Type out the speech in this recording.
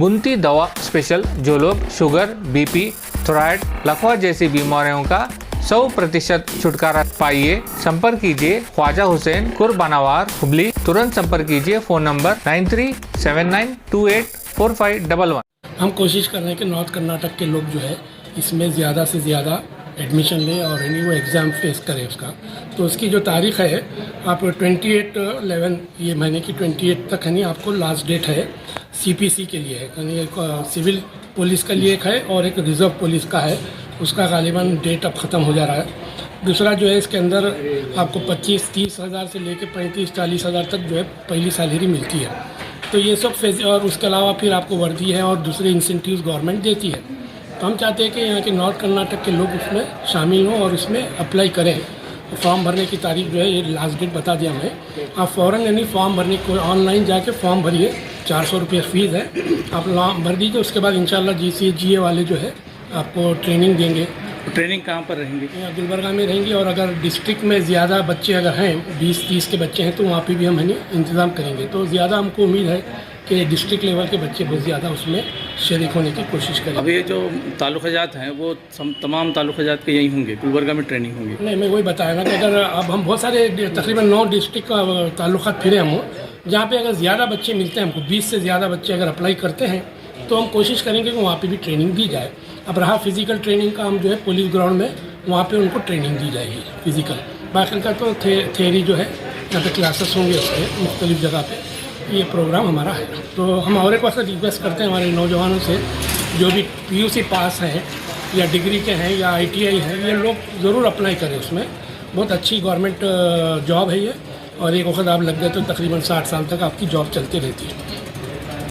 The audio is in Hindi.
बुनती दवा स्पेशल, जो लोग शुगर, बीपी, थायराइड, लकवा जैसी बीमारियों का 100% छुटकारा पाइए। संपर्क कीजिए ख्वाजा हुसैन कुर्बानावार, हुबली। तुरंत संपर्क कीजिए फ़ोन नंबर 9379284511। हम कोशिश कर रहे हैं कि नॉर्थ कर्नाटक के लोग जो है इसमें ज़्यादा से ज़्यादा एडमिशन लें और यानी वो एग्ज़ाम फेस करें उसका। तो उसकी जो तारीख़ है आप 28/11 ये महीने की 28 तक यानी आपको लास्ट डेट है CPC के लिए है, यानी एक सिविल पुलिस के लिए एक है और एक रिज़र्व पुलिस का है, उसका गालिबन डेट अब ख़त्म हो जा रहा है। दूसरा जो है इसके अंदर आपको 25-30 हज़ार से लेकर 35-40 हज़ार तक जो है पहली सैलरी मिलती है। तो ये सब फेज और उसके अलावा फिर आपको वर्दी है और दूसरे इंसेंटिव्स गवर्नमेंट देती है। तो हम चाहते हैं कि यहाँ के नॉर्थ कर्नाटक के लोग उसमें शामिल हों और उसमें अप्लाई करें। फॉर्म भरने की तारीख जो है ये लास्ट डेट बता दिया मैं। आप फ़ौरन यानी फॉर्म भरने को ऑनलाइन जाके फॉर्म भरिए, 400 रुपये फ़ीस है, आप भर दीजिए। उसके बाद इंशाल्लाह GCA वाले जो है आपको ट्रेनिंग देंगे। ट्रेनिंग कहाँ पर रहेंगी? यहाँ गुलबर्गा में रहेंगी और अगर डिस्ट्रिक्ट में ज़्यादा बच्चे अगर हैं 20-30 के बच्चे हैं तो वहाँ पे भी हम इंतज़ाम करेंगे। तो ज़्यादा हमको उम्मीद है कि डिस्ट्रिक्ट लेवल के बच्चे बहुत ज़्यादा उसमें शरीक होने की कोशिश करें। अब ये जो ताल्लुक़ात हैं वो तमाम ताल्लुक़ात के यहीं होंगे, गुलबर्गा में ट्रेनिंग होंगी? नहीं, मैं वही बताया ना कि अगर अब हम बहुत सारे तकरीबन 9 डिस्ट्रिक्ट का ताल्लुक़ात फिरे हम, जहाँ पे अगर ज़्यादा बच्चे मिलते हैं हमको, 20 से ज़्यादा बच्चे अगर अप्लाई करते हैं तो हम कोशिश करेंगे कि वहाँ पे भी ट्रेनिंग दी जाए। अब रहा फिज़िकल ट्रेनिंग का, हम जो है पुलिस ग्राउंड में वहाँ पे उनको ट्रेनिंग दी जाएगी फिज़िकल। बाकी का तो थियरी जो है यहाँ पे क्लासेस होंगे उसके मुख्तलिफ़ जगह पे, ये प्रोग्राम हमारा है। तो हम और एक बार से रिक्वेस्ट करते हैं हमारे नौजवानों से, जो भी PUC पास हैं या डिग्री के हैं या ITI हैं, ये लोग ज़रूर अप्लाई करें उसमें। बहुत अच्छी गवर्नमेंट जॉब है ये, और एक वक्त आप लग गए तो तकरीबन 60 साल तक आपकी जॉब चलती रहती है।